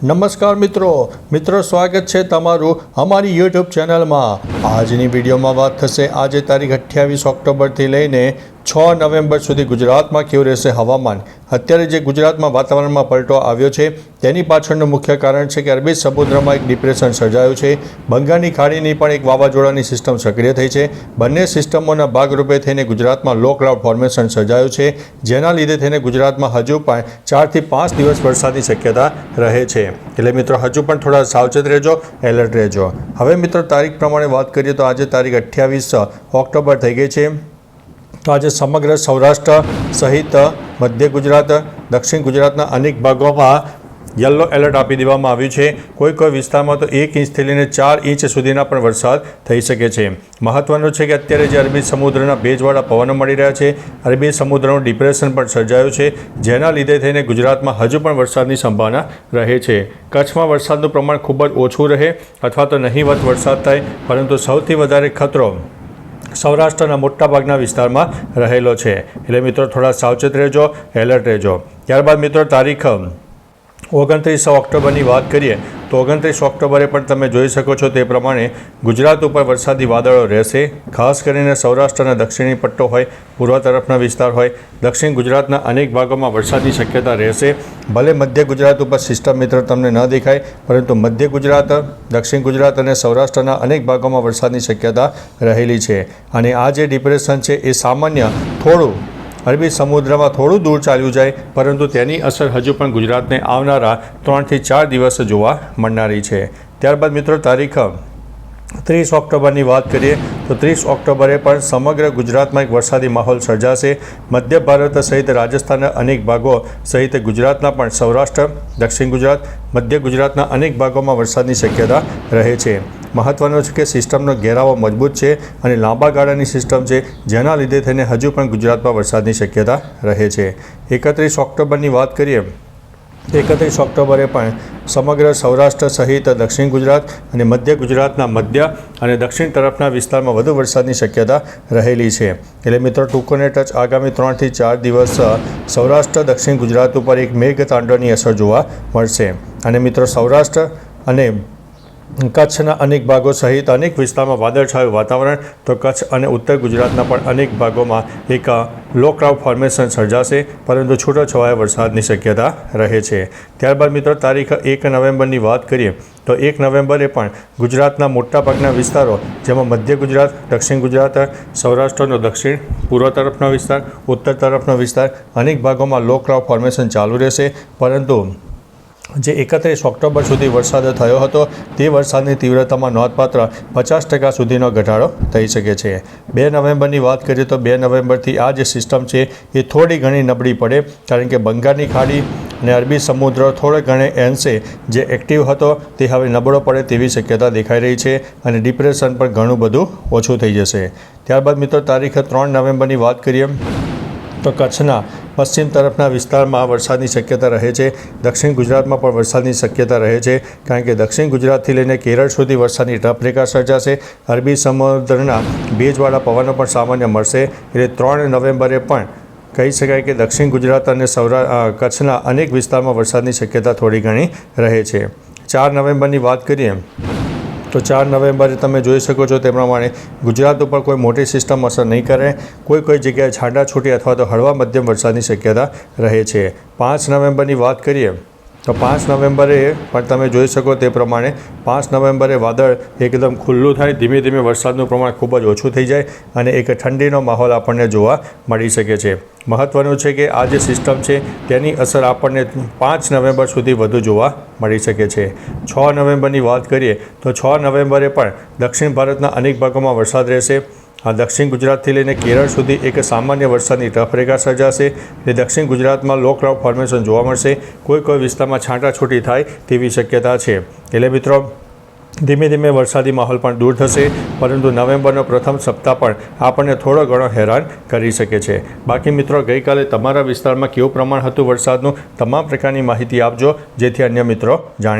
નમસ્કાર મિત્રો સ્વાગત છે તમારું અમારી યુટ્યુબ ચેનલમાં। આજની વિડીયોમાં વાત થશે આજે તારીખ 28 ઓક્ટોબરથી લઈને 6 નવેમ્બર સુધી ગુજરાતમાં કેવું રહેશે હવામાન। અત્યારે જે ગુજરાતમાં વાતાવરણમાં પલટો આવ્યો છે તેની પાછળનું મુખ્ય કારણ છે કે અરબી સમુદ્રમાં એક ડિપ્રેશન સર્જાયું છે। બંગાળની ખાડીની પણ એક વાવાઝોડાની સિસ્ટમ સક્રિય થઈ છે। બંને સિસ્ટમોના ભાગરૂપે થઈને ગુજરાતમાં લો ક્લાઉડ ફોર્મેશન સર્જાયું છે, જેના લીધે થઈને ગુજરાતમાં હજુ પણ 4 થી 5 દિવસ વરસાદની શક્યતા રહે છે। એટલે મિત્રો હજુ પણ થોડા સાવચેત રહેજો, એલર્ટ રહેજો। હવે મિત્રો તારીખ પ્રમાણે વાત કરીએ તો આજે તારીખ 28 ઓક્ટોબર થઈ ગઈ છે। તો આજે સમગ્ર સૌરાષ્ટ્ર સહિત મધ્ય ગુજરાત, દક્ષિણ ગુજરાતના અનેક ભાગોમાં યલો એલર્ટ આપી દેવામાં આવ્યું છે। કોઈ વિસ્તારમાં તો 1 ઇંચથી લઈને 4 ઇંચ સુધીના પણ વરસાદ થઈ શકે છે। મહત્વનું છે કે અત્યારે જે અરબી સમુદ્રના ભેજવાળા પવનો મળી રહ્યા છે, અરબી સમુદ્રનું ડિપ્રેશન પણ સર્જાયું છે, જેના લીધે થઈને ગુજરાતમાં હજુ પણ વરસાદની સંભાવના રહે છે। કચ્છમાં વરસાદનું પ્રમાણ ખૂબ જ ઓછું રહે અથવા તો નહીવત વરસાદ થાય, પરંતુ સૌથી વધારે ખતરો સૌરાષ્ટ્રના મોટાભાગના વિસ્તારમાં રહેલો છે। એટલે મિત્રો થોડા સાવચેત રહેજો, એલર્ટ રહેજો। ત્યારબાદ મિત્રો તારીખ 29 ઓક્ટોબરની વાત કરીએ તો 29 ઓક્ટોબરે પણ તમે જોઈ શકો છો તે પ્રમાણે ગુજરાત ઉપર વરસાદી વાદળો રહેશે। ખાસ કરીને સૌરાષ્ટ્ર અને દક્ષિણી પટ્ટો હોય, પૂર્વ તરફના વિસ્તાર હોય, દક્ષિણ ગુજરાતના અનેક ભાગોમાં વરસાદની શક્યતા રહેશે। ભલે મધ્ય ગુજરાત ઉપર સિસ્ટમ મિત્રો તમને ન દેખાય, પરંતુ મધ્ય ગુજરાત, દક્ષિણ ગુજરાત અને સૌરાષ્ટ્રના અનેક ભાગોમાં વરસાદની શક્યતા રહેલી છે। અને આ જે ડિપ્રેશન છે એ સામાન્ય થોડું અરબી સમુદ્રમાં થોડું દૂર ચાલ્યું જાય, પરંતુ તેની અસર હજુ પણ ગુજરાતને આવનારા 3 થી 4 દિવસ જોવા મળનારી છે। ત્યારબાદ મિત્રો તારીખ 30 ઓક્ટોબરની વાત કરીએ તો 30 ઓક્ટોબરે પણ સમગ્ર ગુજરાતમાં એક વરસાદી માહોલ સર્જાશે। મધ્ય ભારત સહિત રાજસ્થાનના અનેક ભાગો સહિત ગુજરાતના પણ સૌરાષ્ટ્ર, દક્ષિણ ગુજરાત, મધ્ય ગુજરાતના અનેક ભાગોમાં વરસાદની શક્યતા રહે છે। મહત્વનું છે કે સિસ્ટમનો ઘેરાવો મજબૂત છે અને લાંબા ગાળાની સિસ્ટમ છે, જેના લીધે થઈને હજુ પણ ગુજરાતમાં વરસાદની શક્યતા રહે છે। 31 ઓક્ટોબરની વાત કરીએ 31 ઓક્ટોબરે પણ સમગ્ર સૌરાષ્ટ્ર સહિત દક્ષિણ ગુજરાત અને મધ્ય ગુજરાતના મધ્ય અને દક્ષિણ તરફના વિસ્તારમાં વધુ વરસાદની શક્યતા રહેલી છે। એટલે મિત્રો ટૂંકોને ટચ આગામી 3 થી 4 દિવસ સૌરાષ્ટ્ર, દક્ષિણ ગુજરાત ઉપર એક મેઘતાંડવની અસર જોવા મળશે। અને મિત્રો સૌરાષ્ટ્ર અને કચ્છના અનેક ભાગો સહિત અનેક વિસ્તારમાં વાદળછાયું વાતાવરણ, તો કચ્છ અને ઉત્તર ગુજરાતના પણ અનેક ભાગોમાં એક લો ક્લાઉડ ફોર્મેશન સર્જાશે, પરંતુ છૂટોછવાયા વરસાદની શક્યતા રહે છે। ત્યારબાદ મિત્રો તારીખ 1 નવેમ્બરની વાત કરીએ તો 1 નવેમ્બરે પણ ગુજરાતના મોટાભાગના વિસ્તારો, જેમાં મધ્ય ગુજરાત, દક્ષિણ ગુજરાત, સૌરાષ્ટ્રનો દક્ષિણ પૂર્વ તરફનો વિસ્તાર, ઉત્તર તરફનો વિસ્તાર, અનેક ભાગોમાં લો ક્લાઉડ ફોર્મેશન ચાલુ રહેશે, પરંતુ જે 31 ઓક્ટોબર સુધી વરસાદ થયો હતો તે વરસાદની તીવ્રતામાં નોંધપાત્ર 50% સુધીનો ઘટાડો થઈ શકે છે। 2 નવેમ્બરની વાત કરીએ તો 2 નવેમ્બરથી આ જે સિસ્ટમ છે એ થોડી ઘણી નબળી પડે, કારણ કે બંગાળની ખાડી અને અરબી સમુદ્ર થોડે ઘણે અંશે જે એક્ટિવ હતો તે હવે નબળો પડે તેવી શક્યતા દેખાઈ રહી છે અને ડિપ્રેશન પણ ઘણું બધું ઓછું થઈ જશે। ત્યારબાદ મિત્રો તારીખ 3 નવેમ્બરની વાત કરીએ તો કચ્છના પશ્ચિમ તરફના વિસ્તારમાં વરસાદની શક્યતા રહે છે। દક્ષિણ ગુજરાતમાં પણ વરસાદની શક્યતા રહે છે, કારણ કે દક્ષિણ ગુજરાતથી લઈને કેરળ સુધી વરસાદની ટફ રેખા સર્જાશે। અરબી સમુદ્રના ભેજવાળા પવનો પણ સામાન્ય મળશે। એટલે 3 નવેમ્બરે પણ કહી શકાય કે દક્ષિણ ગુજરાત અને કચ્છના અનેક વિસ્તારમાં વરસાદની શક્યતા થોડી ઘણી રહે છે। 4 નવેમ્બરની વાત કરીએ તો 4 નવેમ્બરે તમે જોઈ શકો છો તે પ્રમાણે ગુજરાત ઉપર કોઈ મોટી સિસ્ટમ અસર નહીં કરે। કોઈ જગ્યાએ છાંટાછૂટી અથવા તો હળવા મધ્યમ વરસાદની શક્યતા રહે છે। 5 નવેમ્બરની વાત કરીએ તો 5 નવેમ્બરે પણ તમે જોઈ શકો તે પ્રમાણે 5 નવેમ્બરે વાદળ એકદમ ખુલ્લું થાય, ધીમે ધીમે વરસાદનું પ્રમાણ ખૂબ જ ઓછું થઈ જાય અને એક ઠંડીનો માહોલ આપણને જોવા મળી શકે છે। મહત્વનું છે કે આ જે સિસ્ટમ છે તેની અસર આપણને 5 નવેમ્બર સુધી વધુ જોવા મળી શકે છે। 6 નવેમ્બરની વાત કરીએ તો 6 નવેમ્બરે પણ દક્ષિણ ભારતના અનેક ભાગોમાં વરસાદ રહેશે। આ દક્ષિણ ગુજરાતથી લઈને કેરળ સુધી એક સામાન્ય વરસાદની ટફ રેખા સર્જાશે। એ દક્ષિણ ગુજરાતમાં લો ક્લાઉડ ફોર્મેશન જોવા મળશે। કોઈ વિસ્તારમાં છાંટાછૂટી થાય તેવી શક્યતા છે। એટલે મિત્રો ધીમે ધીમે વરસાદી માહોલ પણ દૂર થશે, પરંતુ નવેમ્બરનો પ્રથમ સપ્તાહ પણ આપણને થોડો ઘણો હેરાન કરી શકે છે। બાકી મિત્રો ગઈકાલે તમારા વિસ્તારમાં કેવું પ્રમાણ હતું વરસાદનું, તમામ પ્રકારની માહિતી આપજો, જેથી અન્ય મિત્રો જાણી